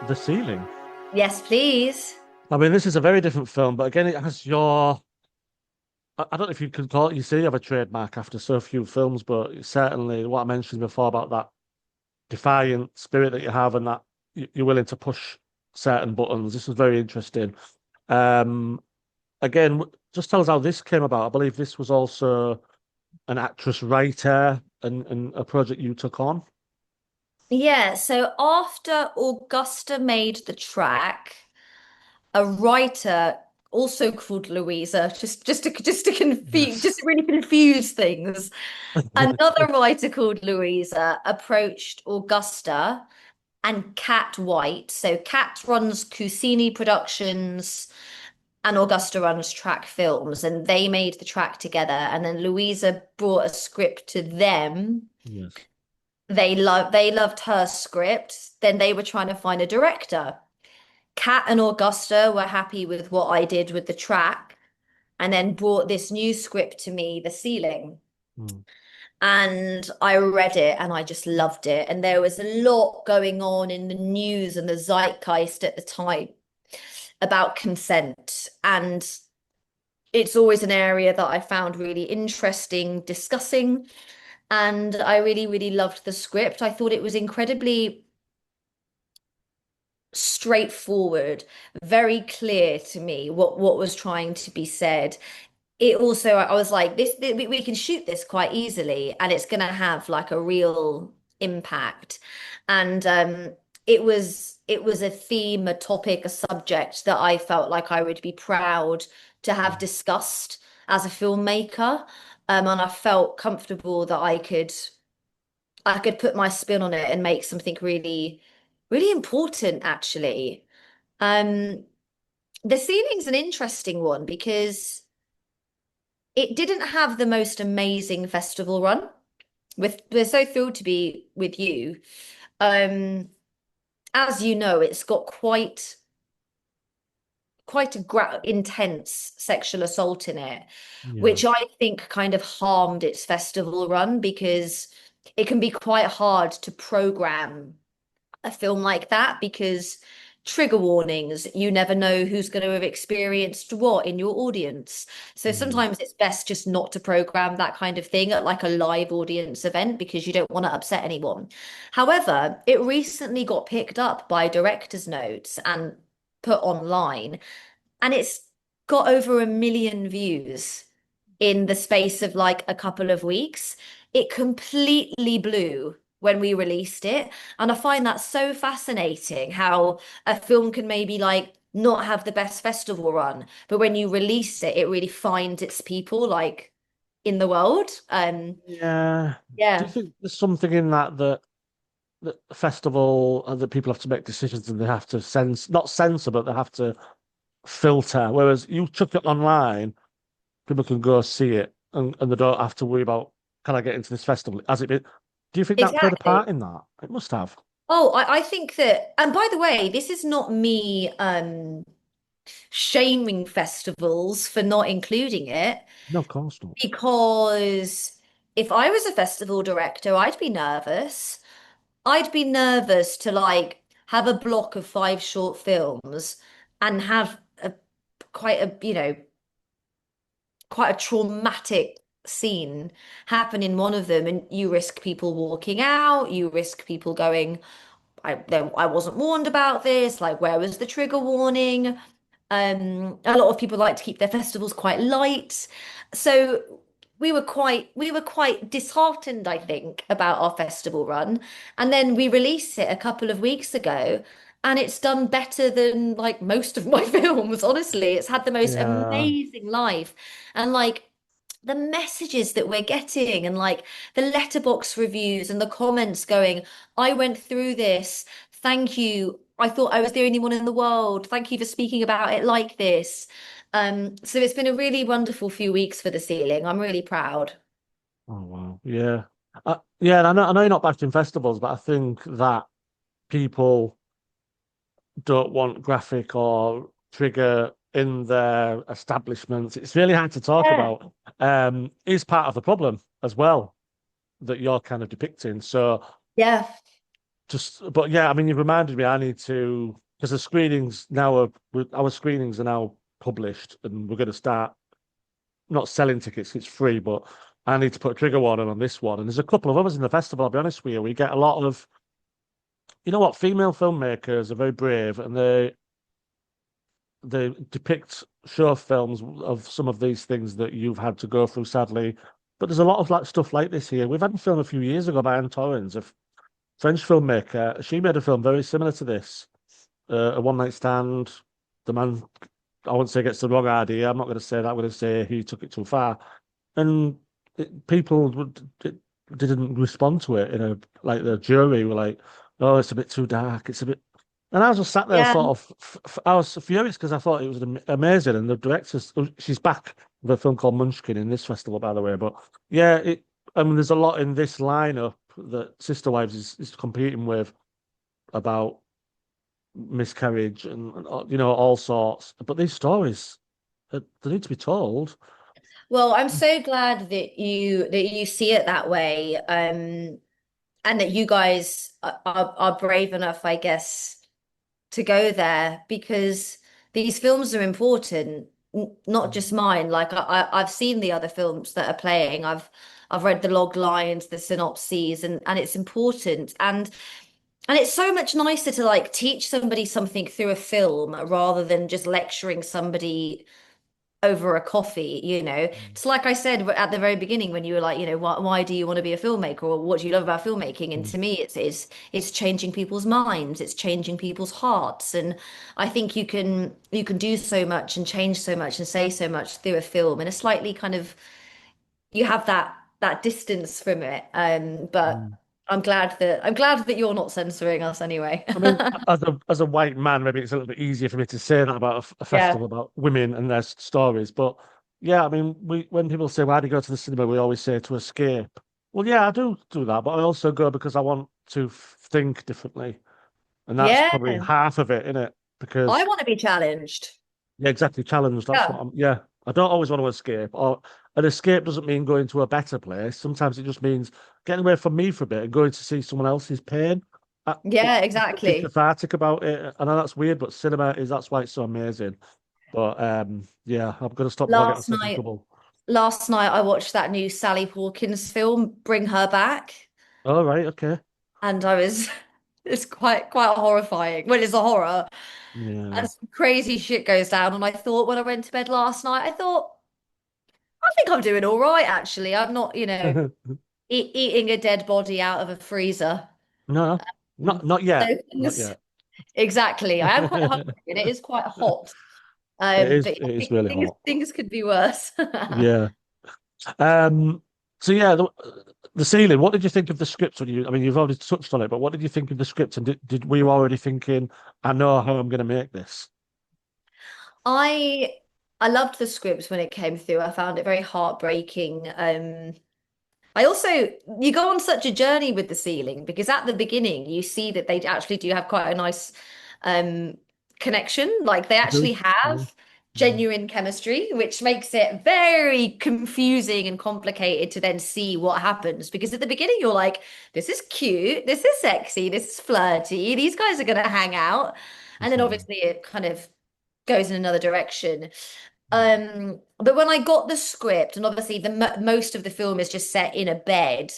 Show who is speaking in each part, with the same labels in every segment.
Speaker 1: The Ceiling.
Speaker 2: Yes, please.
Speaker 1: I mean, this is a very different film, but again, it has your. I don't know if you can call it. You say you have a trademark after so few films, but it's certainly what I mentioned before about that defiant spirit that you have and that you're willing to push certain buttons. This was very interesting. Um, Again, just tell us how this came about. I believe this was also an actress writer and a project you took on.
Speaker 2: Yeah, so after Augusta made the track, a writer also called Louisa, just to confuse, just
Speaker 1: Yes.
Speaker 2: to really confuse things. Another writer called Louisa approached Augusta and Kat White. So Kat runs Cusini Productions and Augusta runs Track Films, and they made the track together. And then Louisa brought a script to them.
Speaker 1: Yes.
Speaker 2: They loved her script. Then they were trying to find a director. Kat and Augusta were happy with what I did with the track, and then brought this new script to me, The Ceiling.
Speaker 1: Mm.
Speaker 2: And I read it and I just loved it. And there was a lot going on in the news and the zeitgeist at the time about consent. And it's always an area that I found really interesting discussing. And I really, really loved the script. I thought it was incredibly straightforward, very clear to me what was trying to be said. It also, I was like, we can shoot this quite easily, and it's going to have like a real impact. And it was a theme, a topic, a subject that I felt like I would be proud to have discussed as a filmmaker. And I felt comfortable that I could put my spin on it and make something really, really important, actually. Um, the ceiling's an interesting one because it didn't have the most amazing festival run. We're so thrilled to be with you. Um, as you know, it's got quite a intense sexual assault in it,
Speaker 1: Yeah.
Speaker 2: which I think kind of harmed its festival run because it can be quite hard to program a film like that because trigger warnings, you never know who's going to have experienced what in your audience. So
Speaker 1: Mm.
Speaker 2: sometimes it's best just not to program that kind of thing at like a live audience event because you don't want to upset anyone. However, it recently got picked up by director's notes and put online, and it's got over 1 million views in the space of like a couple of weeks. It completely blew when we released it. And I find that so fascinating how a film can maybe like not have the best festival run, but when you release it, it really finds its people like in the world.
Speaker 1: Yeah. Do you
Speaker 2: Yeah.
Speaker 1: think there's something in that the festival that people have to make decisions and they have to not censor, but they have to filter. Whereas you chuck it online, people can go see it and they don't have to worry about can I get into this festival? Has it been? Do you think that played a part
Speaker 2: Exactly.
Speaker 1: in that? It must have.
Speaker 2: Oh, I think that, and by the way, this is not me shaming festivals for not including it.
Speaker 1: No, of course not.
Speaker 2: Because if I was a festival director, I'd be nervous. I'd be nervous to like have a block of 5 short films and have quite a, quite a traumatic scene happen in one of them, and you risk people walking out, you risk people going, I wasn't warned about this, like where was the trigger warning? A lot of people like to keep their festivals quite light. So we were quite disheartened, I think, about our festival run. And then we released it a couple of weeks ago, and it's done better than like most of my films, honestly. It's had the most
Speaker 1: Yeah.
Speaker 2: amazing life. And like the messages that we're getting and like the letterbox reviews and the comments going, I went through this. Thank you. I thought I was the only one in the world. Thank you for speaking about it like this. So it's been a really wonderful few weeks for the ceiling. I'm really proud.
Speaker 1: Oh wow. Yeah. Yeah, and I know you're not backed in festivals, but I think that people don't want graphic or trigger in their establishments. It's really hard to talk
Speaker 2: Yeah.
Speaker 1: about. Is part of the problem as well that you're kind of depicting. So
Speaker 2: Yeah.
Speaker 1: but yeah, I mean, you've reminded me. I need to because the screenings now our screenings are now published, and we're going to start not selling tickets. It's free, but I need to put a trigger warning on this one. And there's a couple of others in the festival. I'll be honest with you. We get a lot of, you know what, female filmmakers are very brave, and they depict short films of some of these things that you've had to go through, sadly. But there's a lot of like stuff like this here. We've had a film a few years ago by Anne Torrens, a French filmmaker. She made a film very similar to this, a one night stand. The man, I wouldn't say gets the wrong idea. I'm not going to say that. I'm going to say he took it too far, and people didn't respond to it in a like the jury were like, "Oh, it's a bit too dark. It's a bit." And I was just sat there,
Speaker 2: Yeah.
Speaker 1: sort of, I was furious because I thought it was amazing. And the director's, she's back with a film called Munchkin in this festival, by the way. But yeah, I mean, there's a lot in this lineup that Sister Wives is competing with about miscarriage and you know all sorts. But these stories, they need to be told.
Speaker 2: Well, I'm so glad that you see it that way, and that you guys are brave enough, I guess, to go there because these films are important, not just mine. Like I've seen the other films that are playing. I've read the log lines, the synopses, and it's important. And it's so much nicer to like teach somebody something through a film rather than just lecturing somebody over a coffee, you know. It's like I said at the very beginning when you were like, you know, why do you want to be a filmmaker or what do you love about filmmaking? And to me, it's changing people's minds, it's changing people's hearts, and I think you can do so much and change so much and say so much through a film in a slightly kind of you have that distance from it. But
Speaker 1: Mm.
Speaker 2: I'm glad that you're not censoring us anyway.
Speaker 1: I mean, as a white man, maybe it's a little bit easier for me to say that about a
Speaker 2: Yeah.
Speaker 1: festival about women and their stories. But yeah, I mean, when people say why do you go to the cinema, we always say to escape. Well, yeah, I do that, but I also go because I want to think differently, and that's
Speaker 2: Yeah.
Speaker 1: probably half of it, isn't it?
Speaker 2: I
Speaker 1: Because
Speaker 2: want to be challenged.
Speaker 1: yeah, exactly, challenge. That's what
Speaker 2: Yeah.
Speaker 1: I'm. Yeah, I don't always want to escape, or an escape doesn't mean going to a better place. Sometimes it just means getting away from me for a bit and going to see someone else's pain.
Speaker 2: Yeah,
Speaker 1: There's something
Speaker 2: exactly.
Speaker 1: cathartic about it. I know that's weird, but cinema is that's why it's so amazing. But yeah, I'm gonna stop before I get
Speaker 2: Last
Speaker 1: myself in
Speaker 2: night,
Speaker 1: trouble.
Speaker 2: last night I watched that new Sally Hawkins film, Bring Her Back,
Speaker 1: All right, okay.
Speaker 2: and I was it's quite horrifying. Well, it's a horror,
Speaker 1: Yeah.
Speaker 2: and some crazy shit goes down. And I thought when I went to bed last night, I thought I think I'm doing all right actually. I'm not, you know, eating a dead body out of a freezer.
Speaker 1: No,
Speaker 2: So
Speaker 1: not yet. Not
Speaker 2: things
Speaker 1: yet.
Speaker 2: exactly. I am quite hungry, and it is quite hot. But
Speaker 1: It
Speaker 2: I
Speaker 1: is
Speaker 2: think
Speaker 1: really hot.
Speaker 2: things could be worse.
Speaker 1: Yeah. Um, so yeah, the ceiling. What did you think of the script when you? I mean, you've already touched on it, but what did you think of the script? And did were you already thinking, I know how I'm going to make this?
Speaker 2: I I loved the script when it came through. I found it very heartbreaking. I also you go on such a journey with the ceiling because at the beginning you see that they actually do have quite a nice um connection. Like they
Speaker 1: You do?
Speaker 2: actually
Speaker 1: Yeah.
Speaker 2: have
Speaker 1: Mm.
Speaker 2: genuine chemistry, which makes it very confusing and complicated to then see what happens. Because at the beginning you're like, this is cute, this is sexy, this is flirty, these guys are gonna hang out. And then
Speaker 1: Mhm.
Speaker 2: obviously it kind of goes in another direction. But when I got the script, and obviously the most of the film is just set in a bed,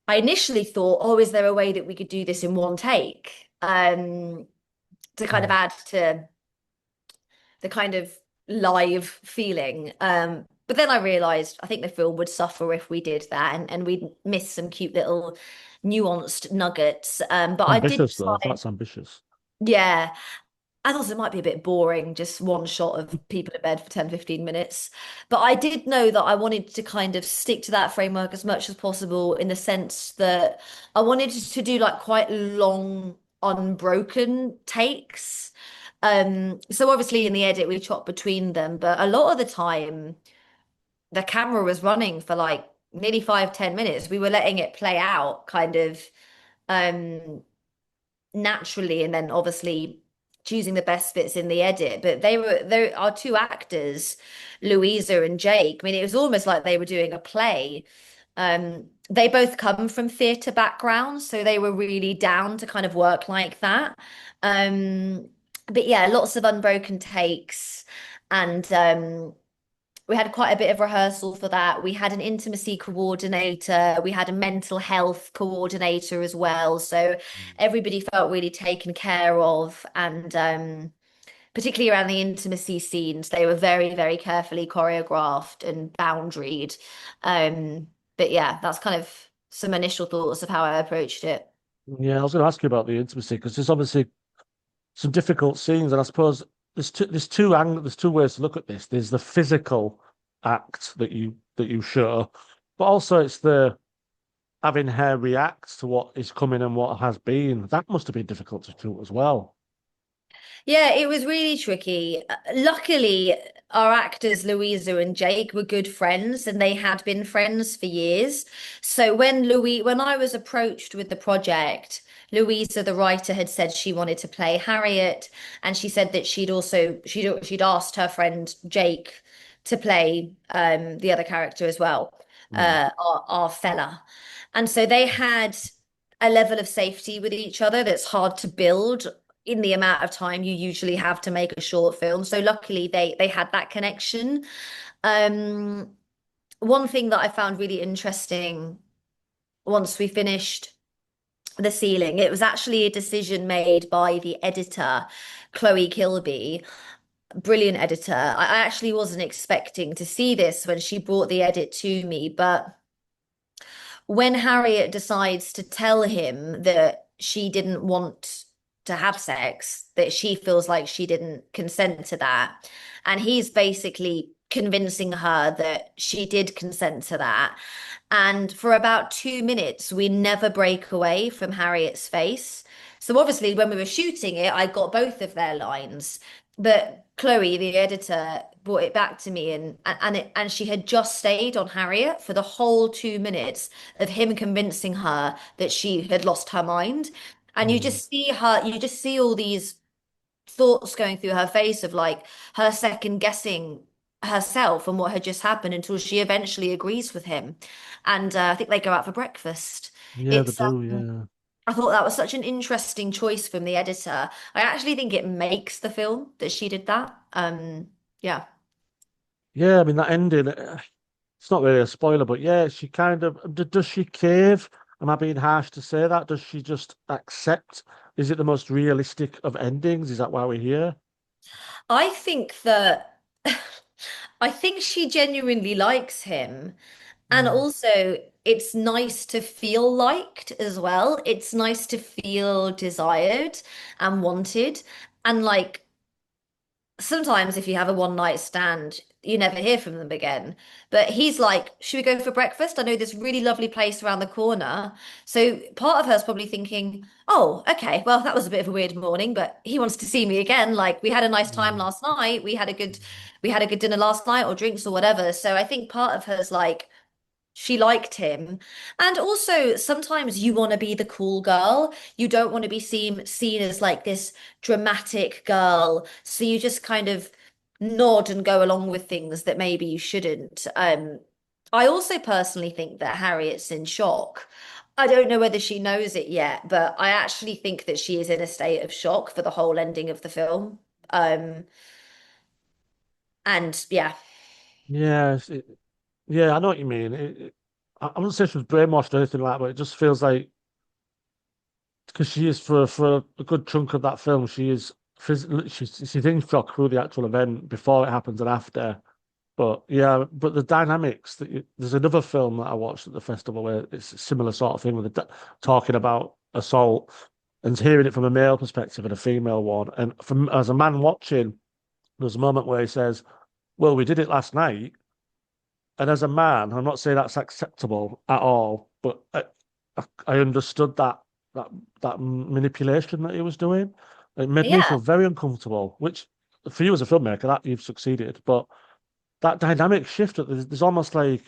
Speaker 2: I initially thought, oh, is there a way that we could do this in one take? To kind of
Speaker 1: Mm.
Speaker 2: add to the kind of live feeling. But then I realized I think the film would suffer if we did that and we'd miss some cute little nuanced nuggets. But I did
Speaker 1: Ambitious though.
Speaker 2: decide,
Speaker 1: That's ambitious.
Speaker 2: yeah, I thought it might be a bit boring, just one shot of people in bed for 10, 15 minutes. But I did know that I wanted to kind of stick to that framework as much as possible in the sense that I wanted to do like quite long, unbroken takes. So obviously in the edit we chop between them, but a lot of the time the camera was running for like nearly 5, 10 minutes. We were letting it play out kind of um naturally and then obviously choosing the best bits in the edit. But they are two actors, Louisa and Jake. I mean, it was almost like they were doing a play. they both come from theatre backgrounds, so they were really down to kind of work like that. Um, but yeah, lots of unbroken takes, and we had quite a bit of rehearsal for that. We had an intimacy coordinator, we had a mental health coordinator as well. So everybody felt really taken care of, and particularly around the intimacy scenes, they were very, very carefully choreographed and boundaried. But yeah, that's kind of some initial thoughts of how I approached it.
Speaker 1: Yeah, I was going to ask you about the intimacy because there's obviously some difficult scenes, and I suppose there's two ways to look at this. There's the physical act that you show, but also it's the having her react to what is coming and what has been. That must have been difficult to do as well.
Speaker 2: Yeah, it was really tricky. Luckily, our actors, Louisa and Jake, were good friends and they had been friends for years. So when I was approached with the project, Louisa, the writer, had said she wanted to play Harriet, and she said that she'd asked her friend Jake to play the other character as well,
Speaker 1: Mm.
Speaker 2: our fella. And so they had a level of safety with each other that's hard to build in the amount of time you usually have to make a short film. So luckily they had that connection. Um, One thing that I found really interesting once we finished the ceiling, it was actually a decision made by the editor, Chloe Kilby, brilliant editor. I actually wasn't expecting to see this when she brought the edit to me, but when Harriet decides to tell him that she didn't want to have sex, that she feels like she didn't consent to that, and he's basically convincing her that she did consent to that. And for about 2 minutes, we never break away from Harriet's face. So obviously, when we were shooting it, I got both of their lines. But Chloe, the editor, brought it back to me, and she had just stayed on Harriet for the whole 2 minutes of him convincing her that she had lost her mind. And
Speaker 1: Mm.
Speaker 2: you just see all these thoughts going through her face of like her second guessing herself and what had just happened until she eventually agrees with him. And I think they go out for breakfast.
Speaker 1: Yeah, they
Speaker 2: It's
Speaker 1: do. Yeah,
Speaker 2: I thought that was such an interesting choice from the editor. I actually think it makes the film that she did that. Yeah.
Speaker 1: yeah. I mean that ending. It's not really a spoiler, but yeah, she kind of does she cave? Am I being harsh to say that? Does she just accept? Is it the most realistic of endings? Is that why we're here?
Speaker 2: I think that I think she genuinely likes him. And
Speaker 1: Mm.
Speaker 2: also, it's nice to feel liked as well. It's nice to feel desired and wanted. And like sometimes if you have a one night stand, you never hear from them again. But he's like, should we go for breakfast? I know this really lovely place around the corner. So part of her's probably thinking, oh, okay, well, that was a bit of a weird morning, but he wants to see me again. Like we had a nice time
Speaker 1: Mm.
Speaker 2: last night. We had a good dinner last night or drinks or whatever. So I think part of her's like, she liked him. And also sometimes you want to be the cool girl. You don't want to be seen as like this dramatic girl. So you just kind of nod and go along with things that maybe you shouldn't. I also personally think that Harriet's in shock. I don't know whether she knows it yet, but I actually think that she is in a state of shock for the whole ending of the film. Um, and yeah.
Speaker 1: Yes, yeah, I know what you mean. I wouldn't say she was brainwashed or anything like that, but it just feels like because she is for a good chunk of that film, she is she's in shock through the actual event before it happens and after. But yeah, but the dynamics there's another film that I watched at the festival where it's a similar sort of thing with talking about assault and hearing it from a male perspective and a female one. And from as a man watching, there's a moment where he says, "Well, we did it last night." And as a man, I'm not saying that's acceptable at all, but I understood that that manipulation that he was doing. It made me
Speaker 2: Yeah.
Speaker 1: feel very uncomfortable, which for you as a filmmaker, that you've succeeded. But that dynamic shift, there's almost like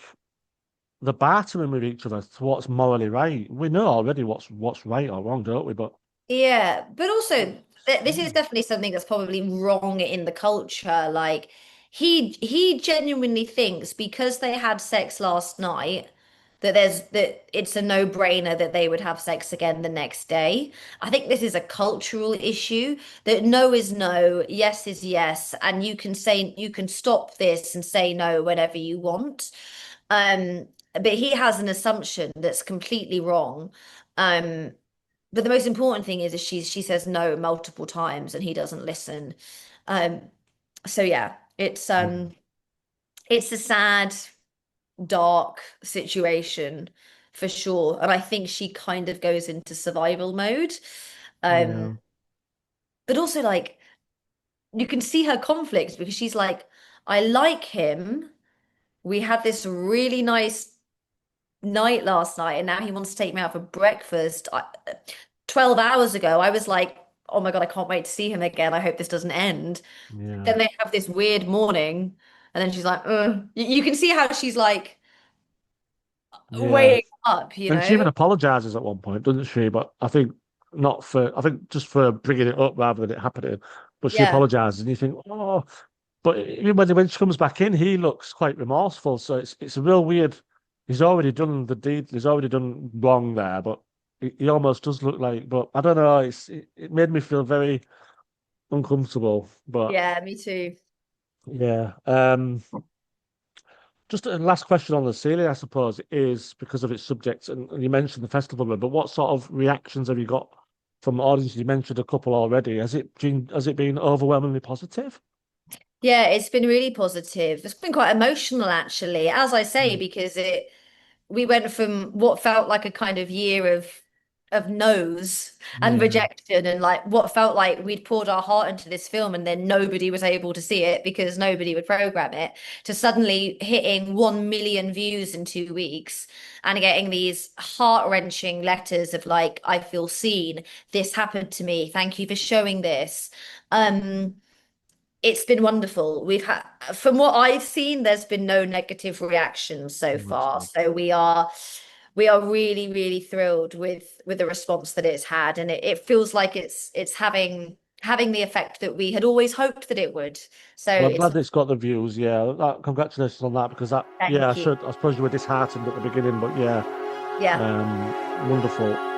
Speaker 1: the bartering with each other to what's morally right. We know already what's right or wrong, don't we? But
Speaker 2: Yeah, but also this is
Speaker 1: mm,
Speaker 2: definitely something that's probably wrong in the culture. Like he genuinely thinks because they had sex last night that it's a no-brainer that they would have sex again the next day. I think this is a cultural issue that no is no, yes is yes, and you can stop this and say no whenever you want. But he has an assumption that's completely wrong. Um, but the most important thing is she says no multiple times and he doesn't listen. Um, so yeah, it's a sad, dark situation for sure. And I think she kind of goes into survival mode. Um,
Speaker 1: Yeah,
Speaker 2: but also like you can see her conflict because she's like, I like him. We had this really nice night last night, and now he wants to take me out for breakfast. 12 hours ago, I was like, oh my God, I can't wait to see him again. I hope this doesn't end.
Speaker 1: yeah,
Speaker 2: Then they have this weird morning, and then she's like, ugh. You can see how she's like
Speaker 1: yeah.
Speaker 2: weighing up, you
Speaker 1: And she
Speaker 2: know?
Speaker 1: even apologizes at one point, doesn't she? But I think not for, I think just for bringing it up rather than it happening. But she
Speaker 2: Yeah.
Speaker 1: apologizes, and you think, oh, but even when she comes back in, he looks quite remorseful. So it's a real weird. He's already done the deed. He's already done wrong there, but he almost does look like. But I don't know. It made me feel very uncomfortable. But
Speaker 2: Yeah, me too.
Speaker 1: yeah. Just a last question on the series, I suppose, is because of its subject, and you mentioned the festival, but what sort of reactions have you got from audiences? You mentioned a couple already. Has it been overwhelmingly positive?
Speaker 2: Yeah, it's been really positive. It's been quite emotional actually, as I say,
Speaker 1: Mm.
Speaker 2: because it we went from what felt like a kind of year of no's and
Speaker 1: Yeah,
Speaker 2: rejection and like what felt like we'd poured our heart into this film and then nobody was able to see it because nobody would program it to suddenly hitting 1 million views in 2 weeks and getting these heart-wrenching letters of like, I feel seen, this happened to me, thank you for showing this. Um, it's been wonderful. We've had, from what I've seen, there's been no negative reactions so
Speaker 1: that's
Speaker 2: far.
Speaker 1: good.
Speaker 2: So we are really, really thrilled with the response that it's had, and it feels like it's having the effect that we had always hoped that it would. So
Speaker 1: Well, I'm
Speaker 2: it's
Speaker 1: glad it's got the views. Yeah, congratulations on that because yeah,
Speaker 2: thank you.
Speaker 1: I suppose you were disheartened at the beginning, but yeah,
Speaker 2: Yeah.
Speaker 1: wonderful.